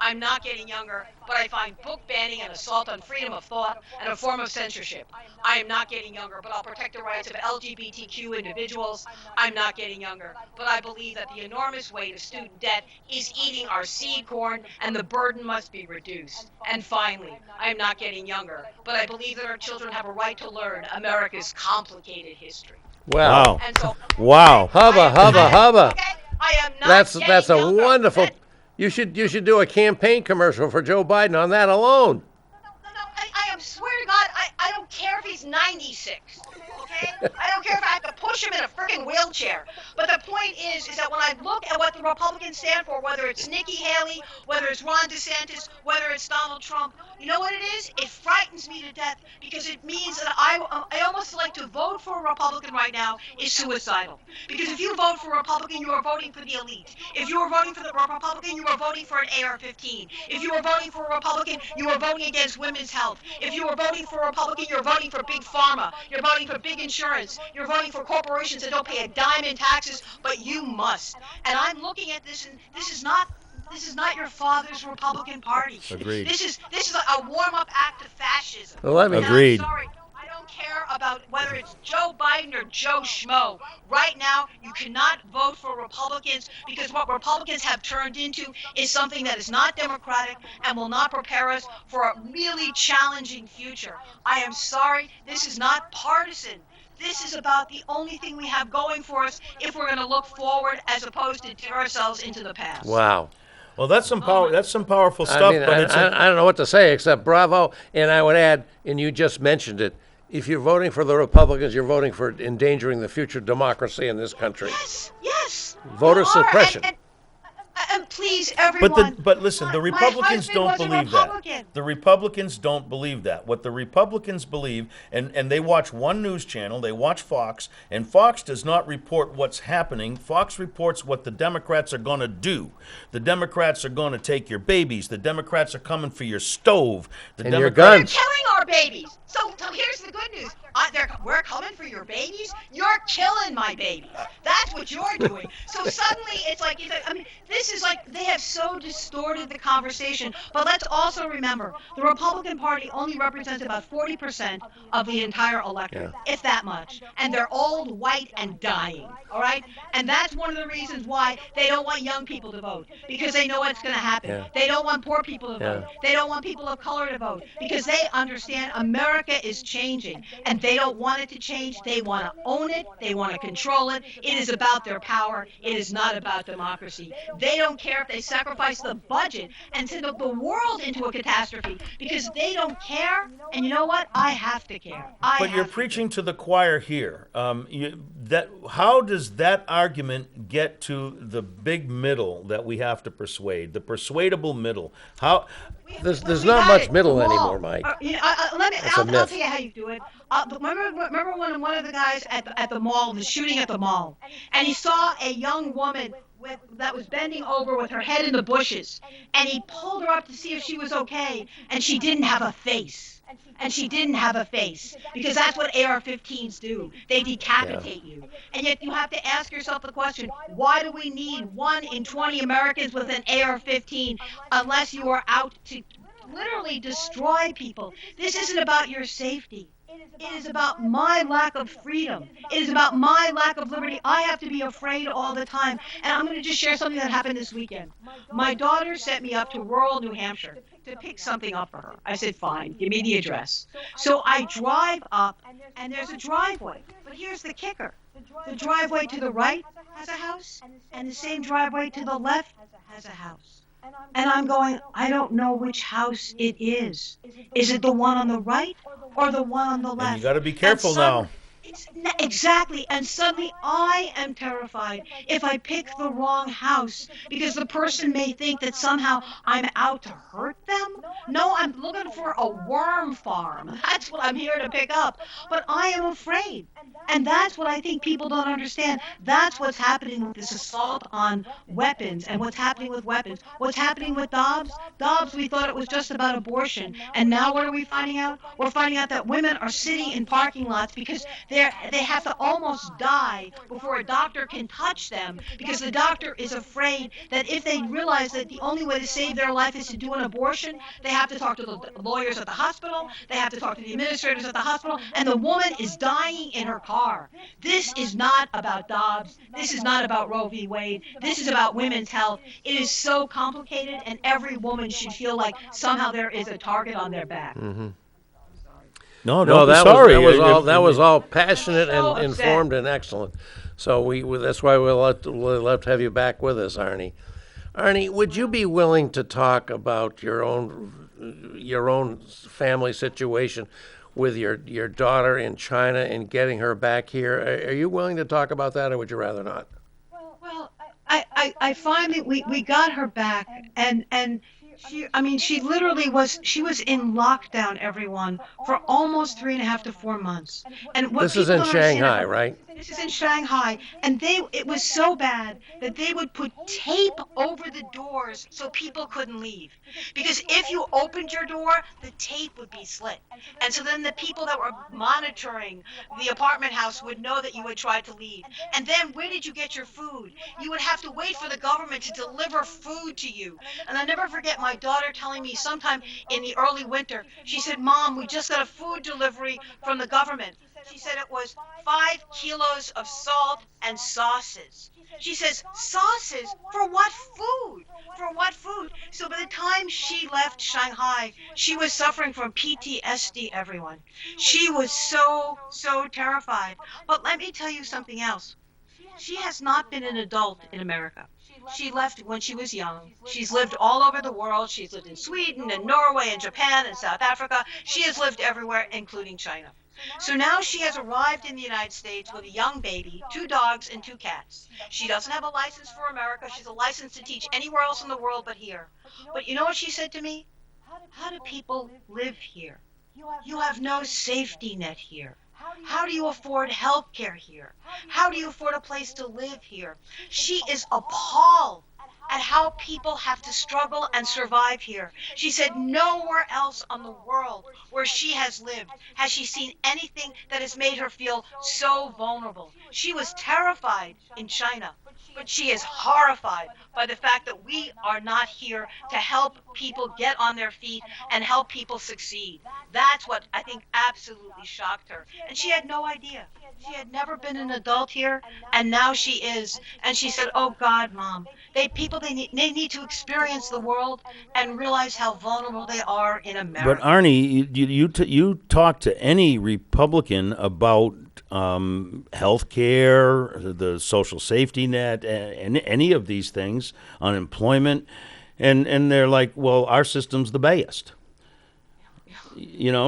S8: I'm not getting younger, but I find book banning an assault on freedom of thought and a form of censorship. I am not getting younger, but I'll protect the rights of LGBTQ individuals. I'm not getting younger, but I believe that the enormous weight of student debt is eating our seed corn and the burden must be reduced. And finally, I am not getting younger, but I believe that our children have a right to learn America's complicated history.
S1: Wow.
S8: And so,
S2: Wow.
S1: Hubba.
S8: okay, I am not
S1: That's
S8: getting
S1: a
S8: younger.
S1: wonderful. You should do a campaign commercial for Joe Biden on that alone.
S8: No, I swear to God, I don't care if he's 96, okay? I don't care if I have to push him in a freaking wheelchair. But the point is that when I look at what the Republicans stand for, whether it's Nikki Haley, whether it's Ron DeSantis, whether it's Donald Trump, you know what it is? It frightens me to death because it means that I almost like to vote for a Republican right now is suicidal. Because if you vote for a Republican, you are voting for the elite. If you are voting for the Republican, you are voting for an AR-15. If you are voting for a Republican, you are voting against women's health. If you are voting for a Republican, you're voting for big pharma. You're voting for big insurance. You're voting for corporations that don't pay a dime in taxes, but you must. And I'm looking at this, and this is not your father's Republican Party.
S2: Agreed.
S8: This is a warm-up act of fascism.
S1: Well, let me-
S8: And I'm
S2: Agreed.
S8: sorry, I don't care about whether it's Joe Biden or Joe Schmo. Right now, you cannot vote for Republicans because what Republicans have turned into is something that is not democratic and will not prepare us for a really challenging future. I am sorry, this is not partisan. This is about the only thing we have going for us if we're going to look forward as opposed to tear ourselves into the past.
S1: Wow.
S2: Well, that's some power. That's some powerful stuff.
S1: I mean,
S2: but it's
S1: I don't know what to say except bravo. And I would add, and you just mentioned it, if you're voting for the Republicans, you're voting for endangering the future democracy in this country.
S8: Yes.
S1: Voter
S8: you are.
S1: suppression.
S8: And
S4: please, everyone.
S2: But listen, the
S4: my
S2: Republicans
S4: husband
S2: don't
S4: was a
S2: believe that.
S4: Republican.
S2: The Republicans don't believe that. What the Republicans believe, and they watch one news channel, they watch Fox, and Fox does not report what's happening. Fox reports what the Democrats are going to do. The Democrats are going to take your babies. The Democrats are coming for your stove. The
S1: And your
S2: Democrats.
S1: guns.
S8: They're killing our babies. So here's the good news. We're coming for your babies. You're killing my babies. That's what you're doing. So suddenly it's like, I mean, this is like they have so distorted the conversation. But let's also remember, the Republican Party only represents about 40% of the entire electorate, if that much. And they're old, white, and dying. All right? And that's one of the reasons why they don't want young people to vote, because they know what's going to happen.
S1: Yeah.
S8: They don't want poor people to vote. They don't want people of color to vote, because they understand America is changing, and they don't want it to change. They want to own it. They want to control it. It is about their power. It is not about democracy. They don't care if they sacrifice the budget and send the world into a catastrophe, because they don't care. And you know what? I have to care.
S2: But you're preaching to the choir here. How does that argument get to the big middle that we have to persuade, the persuadable middle? How?
S1: There's not much middle anymore, Mike.
S8: I'll tell you how you do it. Remember when one of the guys at the mall, the shooting at the mall, and he saw a young woman that was bending over with her head in the bushes, and he pulled her up to see if she was okay, and she didn't have a face. And she didn't have a face, because that's what AR-15s do. They decapitate you. And yet you have to ask yourself the question, why do we need 1 in 20 Americans with an AR-15 unless you are out to literally destroy people? This isn't about your safety. It is about my lack of freedom. It is about my lack of liberty. I have to be afraid all the time. And I'm going to just share something that happened this weekend. My daughter sent me up to rural New Hampshire to pick something up for her. I said, fine, give me the address. So I drive up, and there's a driveway. But here's the kicker. The driveway to the right has a house, and the same driveway to the left has a house. And I'm going, I don't know which house it is. Is it the one on the right or the one on the left?
S2: And you got to be careful now.
S8: Exactly, and suddenly I am terrified if I pick the wrong house, because the person may think that somehow I'm out to hurt them. No, I'm looking for a worm farm. That's what I'm here to pick up. But I am afraid. And that's what I think people don't understand. That's what's happening with this assault on weapons, and what's happening with weapons. What's happening with Dobbs? Dobbs, we thought it was just about abortion. And now what are we finding out? We're finding out that women are sitting in parking lots because they have to almost die before a doctor can touch them, because the doctor is afraid that if they realize that the only way to save their life is to do an abortion, they have to talk to the lawyers at the hospital, they have to talk to the administrators at the hospital, and the woman is dying in her car. This is not about Dobbs. This is not about Roe v. Wade. This is about women's health. It is so complicated, and every woman should feel like somehow there is a target on their back.
S1: Mm-hmm.
S2: No,
S1: that was all passionate
S8: So
S1: and
S8: upset.
S1: informed and excellent. So that's why we'll love to have you back with us, Arnie. Arnie, would you be willing to talk about your own family situation with your daughter in China and getting her back here? Are you willing to talk about that, or would you rather not?
S8: Well, I finally we got her back, and she literally was in lockdown, everyone, for almost 3.5 to 4 months. And what
S1: This is
S8: people
S1: in
S8: don't understand
S1: Shanghai,
S8: about-
S1: right?
S8: This is in Shanghai, and it was so bad that they would put tape over the doors so people couldn't leave. Because if you opened your door, the tape would be slit. And so then the people that were monitoring the apartment house would know that you had tried to leave. And then where did you get your food? You would have to wait for the government to deliver food to you. And I'll never forget my daughter telling me sometime in the early winter, she said, Mom, we just got a food delivery from the government. She said it was 5 kilos of salt and sauces. She says, sauces? For what food? For what food? So by the time she left Shanghai, she was suffering from PTSD, everyone. She was so terrified. But let me tell you something else. She has not been an adult in America. She left when she was young. She's lived all over the world. She's lived in Sweden and Norway and Japan and South Africa. She has lived everywhere, including China. So now she has arrived in the United States with a young baby, 2 dogs, and 2 cats. She doesn't have a license for America. She's a license to teach anywhere else in the world but here. But you know what she said to me? How do people live here? You have no safety net here. How do you afford health care here? How do you afford a place to live here? She is appalled at how people have to struggle and survive here. She said nowhere else on the world where she has lived has she seen anything that has made her feel so vulnerable. She was terrified in China, but she is horrified by the fact that we are not here to help people get on their feet and help people succeed. That's what I think absolutely shocked her. And she had no idea. She had never been an adult here, and now she is. And she said, "Oh God, Mom, they need to experience the world and realize how vulnerable they are in America."
S2: But Arnie, you talk to any Republican about health care, the social safety net, and any of these things, unemployment, and they're like, well, our system's the best.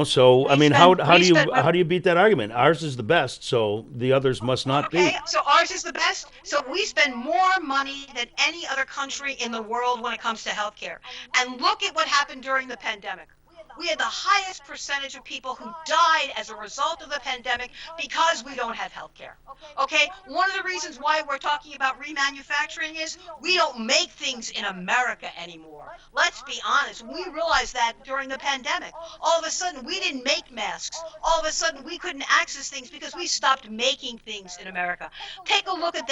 S2: So I mean, how do you beat that argument? Ours is the best, so the others must not be.
S8: Okay, so ours is the best. So we spend more money than any other country in the world when it comes to healthcare. And look at what happened during the pandemic. We had the highest percentage of people who died as a result of the pandemic because we don't have health care. Okay? One of the reasons why we're talking about remanufacturing is we don't make things in America anymore. Let's be honest. We realized that during the pandemic. All of a sudden, we didn't make masks. All of a sudden, we couldn't access things because we stopped making things in America. Take a look at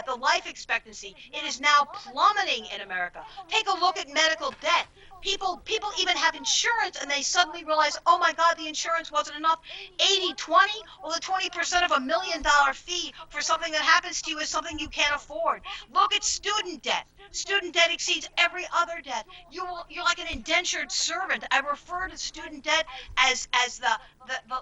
S8: the life expectancy. It is now plummeting in America. Take a look at medical debt. People even have insurance and they suddenly realize, oh my God, the insurance wasn't enough. 80-20? Well, the 20% of $1 million fee for something that happens to you is something you can't afford. Look at student debt. Student debt exceeds every other debt. You're like an indentured servant. I refer to student debt as the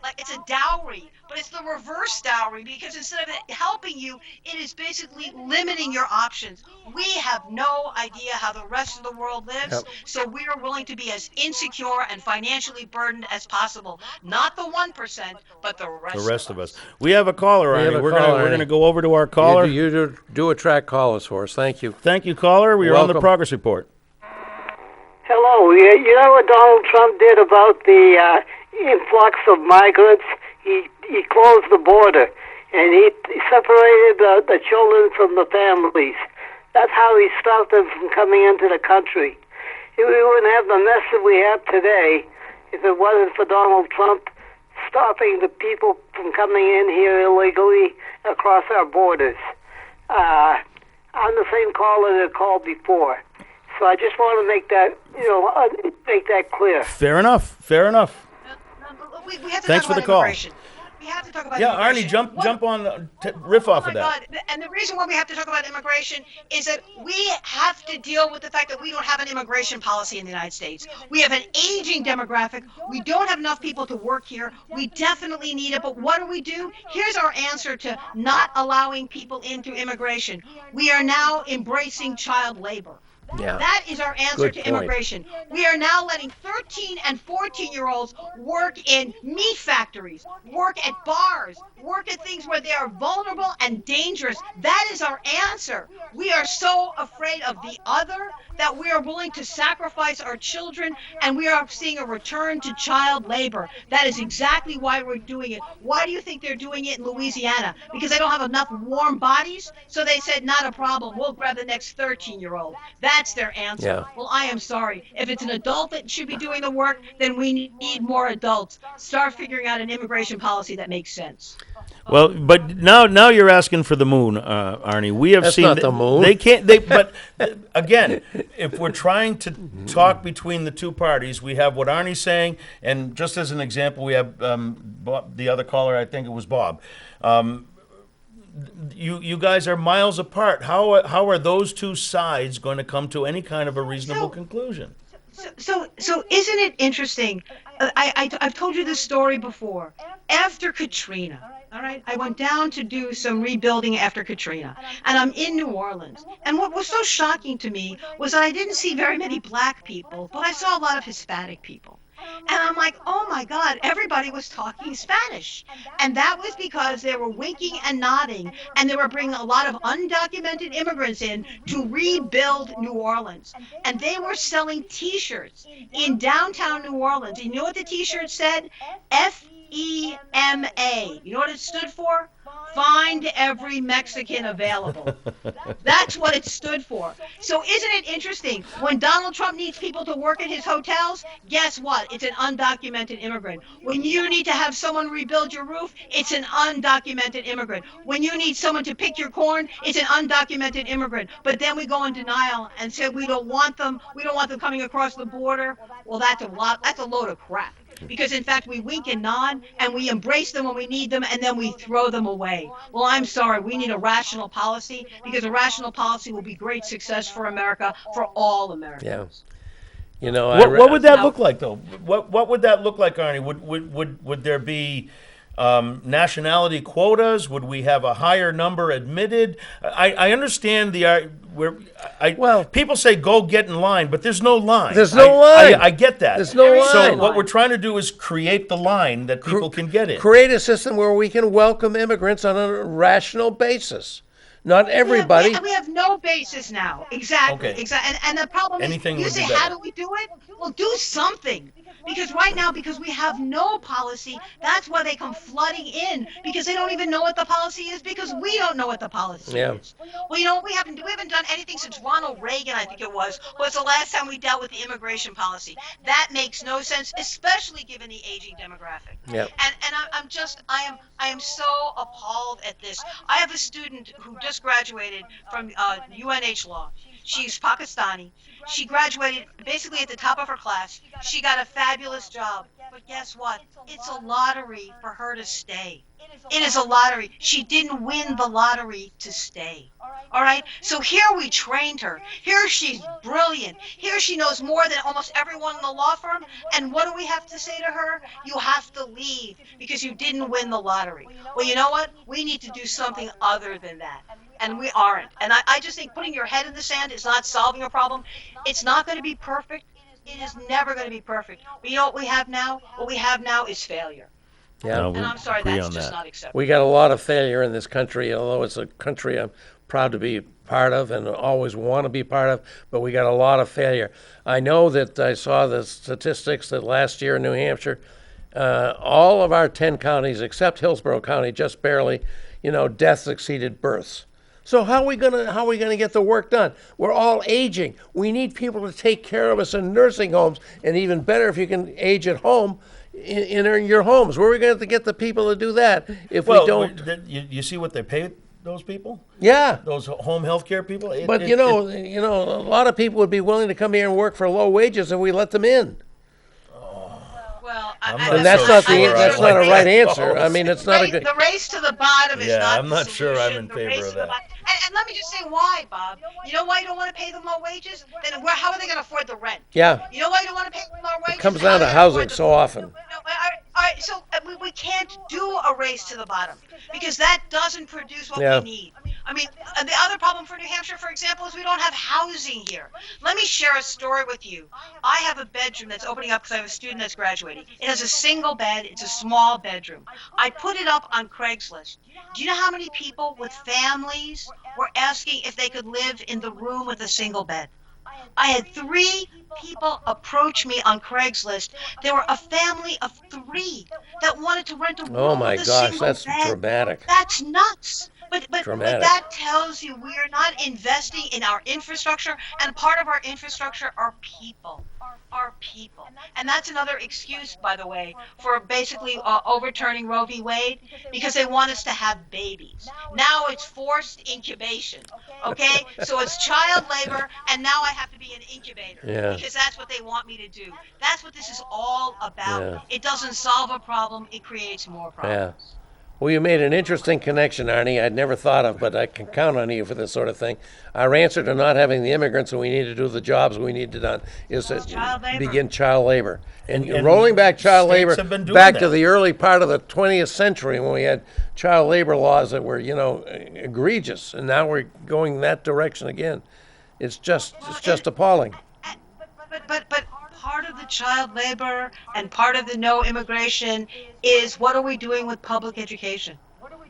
S8: like it's a dowry, but it's the reverse dowry because instead of it helping you, it is basically limiting your options. We have no idea how the rest of the world lives, so we are willing to be as insecure and financially burdened as possible. Not the 1%, but the rest of us.
S2: We have a caller, Arnie. We're gonna go over to our caller.
S1: You do attract callers for us. Thank you.
S2: Thank you, caller. We are on the progress report.
S7: Hello. You know what Donald Trump did about the influx of migrants? He closed the border, and he separated the children from the families. That's how he stopped them from coming into the country. We wouldn't have the mess that we have today if it wasn't for Donald Trump stopping the people from coming in here illegally across our borders. I'm the same caller that called before. So I just want to make that clear.
S2: Fair enough.
S8: We have to
S2: Thanks
S8: talk
S2: for the
S8: about
S2: call.
S8: immigration. We have to talk about
S2: Yeah,
S8: immigration.
S2: Arnie, jump on, riff off of that.
S8: God. And the reason why we have to talk about immigration is that we have to deal with the fact that we don't have an immigration policy in the United States. We have an aging demographic. We don't have enough people to work here. We definitely need it. But what do? Here's our answer to not allowing people into immigration. We are now embracing child labor.
S1: Yeah.
S8: That is our answer
S1: Good
S8: to
S1: point.
S8: immigration. We are now letting 13 and 14-year-olds work in meat factories, work at bars, work at things where they are vulnerable and dangerous. That is our answer. We are so afraid of the other that we are willing to sacrifice our children, and we are seeing a return to child labor. That is exactly why we're doing it. Why do you think they're doing it in Louisiana? Because they don't have enough warm bodies? So they said, not a problem. We'll grab the next 13-year-old. That's their answer.
S1: Yeah.
S8: Well, I am sorry. If it's an adult that should be doing the work, then we need more adults. Start figuring out an immigration policy that makes sense.
S2: Well, but now you're asking for the moon, Arnie. We have
S1: That's
S2: seen
S1: not the moon.
S2: They can't. But again, if we're trying to talk between the two parties, we have what Arnie's saying, and just as an example, we have Bob, the other caller. I think it was Bob. You guys are miles apart. How are those two sides going to come to any kind of a reasonable conclusion?
S8: So isn't it interesting? I've told you this story before. After Katrina, all right, I went down to do some rebuilding after Katrina, and I'm in New Orleans. And what was so shocking to me was that I didn't see very many black people, but I saw a lot of Hispanic people.
S4: And I'm like, oh my God, everybody was talking Spanish. And that was because they were winking and nodding, and they were bringing a lot of undocumented immigrants in to rebuild New Orleans. And they were selling T-shirts in downtown New Orleans. And you know what the T-shirt said? FEMA. You know what it stood for? Find every Mexican available. That's what it stood for. So isn't it interesting? When Donald Trump needs people to work at his hotels, guess what? It's an undocumented immigrant. When you need to have someone rebuild your roof, it's an undocumented immigrant. When you need someone to pick your corn, it's an undocumented immigrant. But then we go in denial and say we don't want them coming across the border. Well, that's a load of crap. Because in fact we wink and nod and we embrace them when we need them and then we throw them away. Well, I'm sorry, we need a rational policy, because a rational policy will be great success for America, for all Americans.
S1: Yeah. You know,
S2: What would that look like, though? What would that look like, Arnie? Would there be nationality quotas? Would we have a higher number admitted? I understand people say go get in line, but there's no line.
S1: There's no line.
S2: I get that.
S1: There's no line.
S2: So what we're trying to do is create the line that people can get in.
S1: Create a system where we can welcome immigrants on a rational basis. Not everybody.
S4: We have no basis now. Exactly.
S2: Okay.
S4: Exactly. And the problem
S2: Anything
S4: is, you
S2: would
S4: say,
S2: be better.
S4: how do we do it? Well, do something. Because right now, because we have no policy, that's why they come flooding in, because they don't even know what the policy is, because we don't know what the policy is. Well, you know, we haven't done anything since Ronald Reagan, I think it was the last time we dealt with the immigration policy. That makes no sense, especially given the aging demographic.
S1: Yep.
S4: And I am so appalled at this. I have a student who just graduated from UNH Law. She's Pakistani. She graduated basically at the top of her class. She got a fabulous job. But guess what? It's a lottery for her to stay. It is a lottery. She didn't win the lottery to stay. All right? So here we trained her. Here she's brilliant. Here she knows more than almost everyone in the law firm. And what do we have to say to her? You have to leave because you didn't win the lottery. Well, you know what? We need to do something other than that. And we aren't. And I just think putting your head in the sand is not solving a problem. It's not going to be perfect. It is never going to be perfect. But you know what we have now? What we have now is failure.
S1: Yeah.
S4: And I'm sorry, that's just not acceptable.
S1: We got a lot of failure in this country, although it's a country I'm proud to be part of and always want to be part of, but we got a lot of failure. I know that I saw the statistics that last year in New Hampshire, all of our 10 counties, except Hillsborough County, just barely, deaths exceeded births. So how are we gonna get the work done? We're all aging. We need people to take care of us in nursing homes, and even better if you can age at home in your homes. Where are we going to get the people to do that if we don't?
S2: You see what they pay those people?
S1: Yeah.
S2: Those home health care people?
S1: A lot of people would be willing to come here and work for low wages if we let them in.
S4: Well,
S1: that's not a right answer. I mean, it's not a good.
S4: The race to the bottom is not.
S2: I'm not sure I'm in favor of that.
S4: And let me just say why, Bob. You know why you don't want to pay them low wages? Then how are they going to afford the rent?
S1: Yeah.
S4: You know why you don't want to pay them low wages?
S1: It comes down to housing so often.
S4: All right, so we can't do a race to the bottom because that doesn't produce what we need. I mean, the other problem for New Hampshire, for example, is we don't have housing here. Let me share a story with you. I have a bedroom that's opening up because I have a student that's graduating. It has a single bed. It's a small bedroom. I put it up on Craigslist. Do you know how many people with families were asking if they could live in the room with a single bed? I had 3 people approach me on Craigslist. There were a family of 3 that wanted to rent a room
S1: Oh my
S4: with a
S1: gosh,
S4: single
S1: that's
S4: bed.
S1: dramatic.
S4: That's nuts. But
S1: Dramatic.
S4: that tells you we are not investing in our infrastructure, and part of our infrastructure are people. Our people. And that's another excuse, by the way, for basically overturning Roe v. Wade, because they want us to have babies. Now it's forced incubation, okay? So it's child labor, and now I have to be an incubator, because that's what they want me to do. That's what this is all about.
S1: Yeah.
S4: It doesn't solve a problem, it creates more problems.
S1: Yeah. Well, you made an interesting connection, Arnie, I'd never thought of, but I can count on you for this sort of thing. Our answer to not having the immigrants and we need to do the jobs we need to do is to begin child labor. And rolling back child labor back to the early part of the 20th century when we had child labor laws that were, egregious, and now we're going that direction again. It's just appalling.
S4: But part of the child labor and part of the no immigration is what are we doing with public education?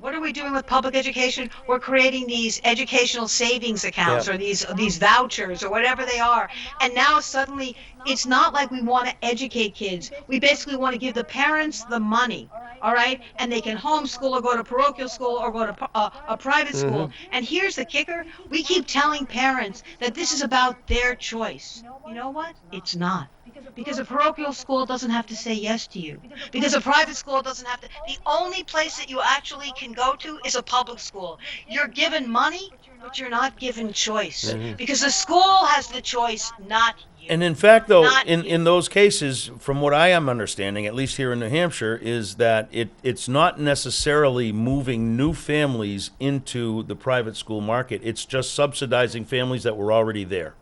S4: What are we doing with public education? We're creating these educational savings accounts or these vouchers or whatever they are. And now suddenly it's not like we want to educate kids. We basically want to give the parents the money, all right? And they can homeschool or go to parochial school or go to a private school. And here's the kicker. We keep telling parents that this is about their choice. You know what? It's not. Because a parochial school doesn't have to say yes to you. Because a private school doesn't have to. The only place that you actually can go to is a public school. You're given money, but you're not given choice. Because the school has the choice, not you.
S2: And in fact, though,
S4: Not
S2: in those cases, from what I am understanding, at least here in New Hampshire, is that it's not necessarily moving new families into the private school market. It's just subsidizing families that were already there.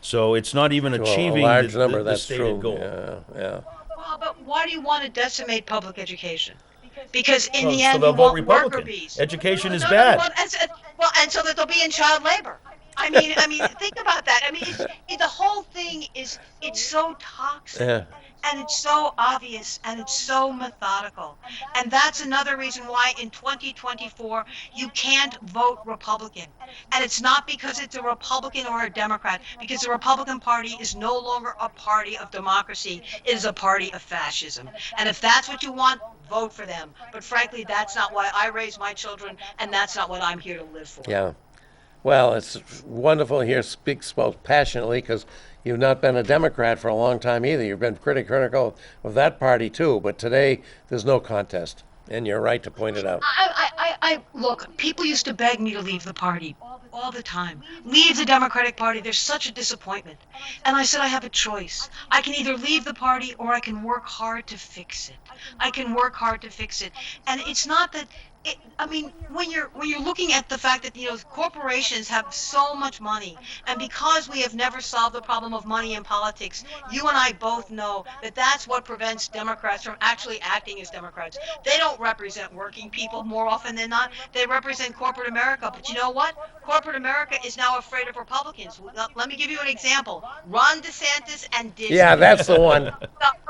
S2: So it's not even achieving
S1: a large number,
S2: the
S1: that's
S2: stated
S1: true.
S2: goal.
S1: Yeah.
S4: Well, but why do you want to decimate public education? Because in the
S2: So
S4: end,
S2: they'll
S4: you
S2: vote
S4: want worker
S2: Republican.
S4: bees.
S2: Education is
S4: No,
S2: bad.
S4: and so that they'll be in child labor. I mean, think about that. I mean, the whole thing it's so toxic.
S1: Yeah.
S4: And it's so obvious and it's so methodical. And that's another reason why in 2024 you can't vote Republican. And it's not because it's a Republican or a Democrat, because the Republican Party is no longer a party of democracy. It is a party of fascism. And if that's what you want, vote for them. But frankly, that's not why I raise my children, and that's not what I'm here to live for.
S1: Yeah. Well, it's wonderful to hear speak so passionately, because you've not been a Democrat for a long time either. You've been pretty critical of that party too, but today there's no contest, and you're right to point it out.
S4: I look, people used to beg me to leave the party all the time. Leave the Democratic Party, there's such a disappointment. And I said I have a choice. I can either leave the party or I can work hard to fix it. I can work hard to fix it. And it's not that when you're looking at the fact that corporations have so much money, and because we have never solved the problem of money in politics, you and I both know that that's what prevents Democrats from actually acting as Democrats. They don't represent working people more often than not. They represent corporate America. But you know what? Corporate America is now afraid of Republicans. Let me give you an example. Ron DeSantis and Disney.
S1: Yeah, that's the one.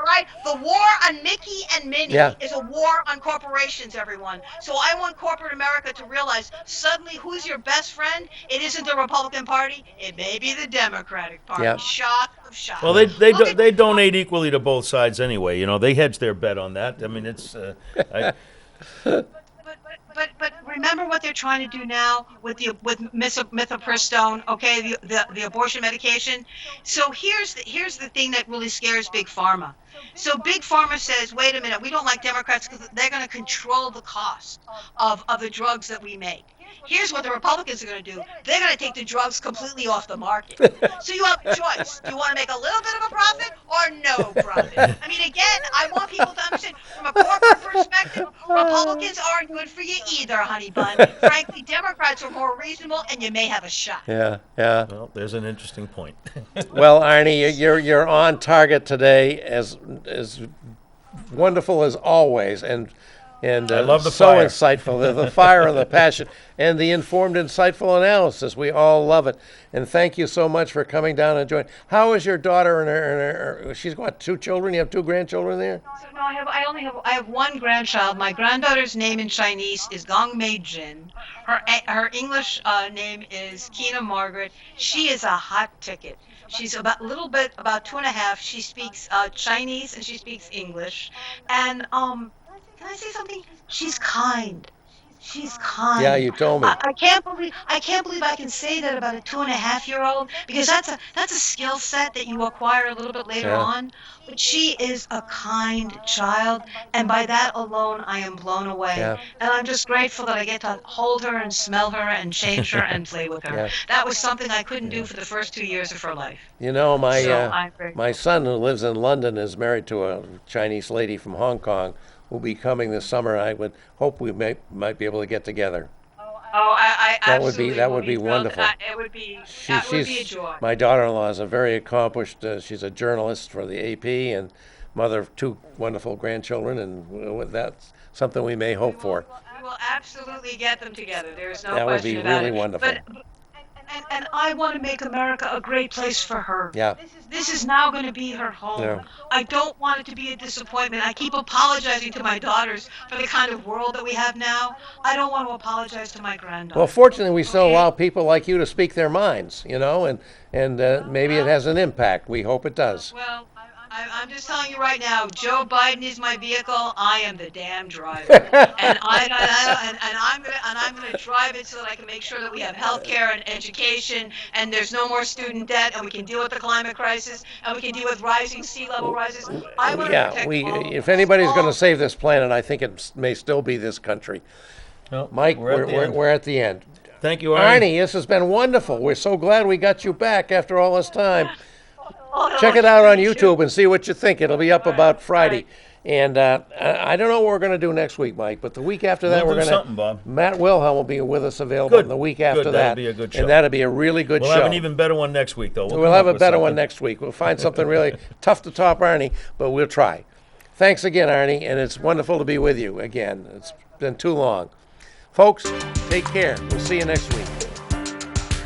S4: Right? The war on Mickey and Minnie is a war on corporations, everyone. So I want corporate America to realize suddenly who's your best friend? It isn't the Republican Party. It may be the Democratic Party.
S1: Yep.
S4: Shock of shock.
S2: Well, they donate equally to both sides anyway. They hedge their bet on that. I mean, it's.
S4: But remember what they're trying to do now with mifepristone, okay, the abortion medication. So here's the thing that really scares Big Pharma. So Big Pharma says, wait a minute, we don't like Democrats because they're going to control the cost of the drugs that we make. Here's what the Republicans are going to do. They're going to take the drugs completely off the market. So you have a choice. Do you want to make a little bit of a profit or no profit? I mean, again, I want people to understand from a corporate perspective, Republicans aren't good for you either, honey bun. Frankly, Democrats are more reasonable and you may have a shot.
S1: Yeah.
S2: Well, there's an interesting point.
S1: Well, Arnie, you're on target today, as wonderful as always, and
S2: I love the
S1: so
S2: fire.
S1: insightful, the fire and the passion, and the informed, insightful analysis. We all love it, and thank you so much for coming down and joining. How is your daughter and her she's got 2 children? You have 2 grandchildren there?
S4: So no, I have one grandchild. My granddaughter's name in Chinese is Gong Mei Jin. Her English name is Kina Margaret. She is a hot ticket. She's about 2.5. She speaks Chinese and she speaks English. And can I say something? She's kind. She's kind.
S1: Yeah, you told me.
S4: I can't believe I can say that about a 2.5-year-old, because that's a skill set that you acquire a little bit later on. But she is a kind child, and by that alone, I am blown away.
S1: Yeah.
S4: And I'm just grateful that I get to hold her and smell her and change her and play with her.
S1: Yeah.
S4: That was something I couldn't do for the first 2 years of her life.
S1: My son, who lives in London, is married to a Chinese lady from Hong Kong, who'll be coming this summer. I would hope we might be able to get together.
S4: I
S1: That would
S4: absolutely
S1: be
S4: thrilled.
S1: wonderful.
S4: It would be a joy.
S1: My daughter-in-law is a very accomplished. She's a journalist for the AP and mother of 2 wonderful grandchildren, and that's something we may hope for.
S4: We will absolutely get them together. There is no
S1: That would
S4: question
S1: be
S4: about
S1: really
S4: it.
S1: wonderful.
S4: And I want to make America a great place for her.
S1: Yeah.
S4: This is now going to be her home.
S1: Yeah.
S4: I don't want it to be a disappointment. I keep apologizing to my daughters for the kind of world that we have now. I don't want to apologize to my granddaughter.
S1: Well, fortunately, we still allow people like you to speak their minds, and maybe it has an impact. We hope it does.
S4: Well, I'm just telling you right now, Joe Biden is my vehicle. I am the damn driver, and I'm gonna drive it so that I can make sure that we have health care and education, and there's no more student debt, and we can deal with the climate crisis, and we can deal with rising sea level rises. I want to protect all of
S1: If
S4: us.
S1: anybody's going to save this planet, I think it may still be this country.
S2: No,
S1: Mike,
S2: we're at the end.
S1: we're at the end.
S2: Thank you, Arnie.
S1: Arnie, this has been wonderful. We're so glad we got you back after all this time.
S4: Oh, no,
S1: Check it out on
S4: thank
S1: YouTube and see what you think. It'll be up about Friday. And I don't know what we're going to do next week, Mike, but the week after that,
S2: We'll
S1: we're
S2: do
S1: going
S2: something, Bob.
S1: Matt Wilhelm will be with us available
S2: Good.
S1: the week after
S2: Good.
S1: that.
S2: That'll be a good show.
S1: And that'll be a really good
S2: We'll
S1: show.
S2: have an even better one next week, though.
S1: We'll
S2: come
S1: have
S2: up
S1: a
S2: with
S1: better one
S2: something.
S1: next week. We'll find something really tough to top Arnie, but we'll try. Thanks again, Arnie, and it's wonderful to be with you again. It's been too long. Folks, take care. We'll see you next week.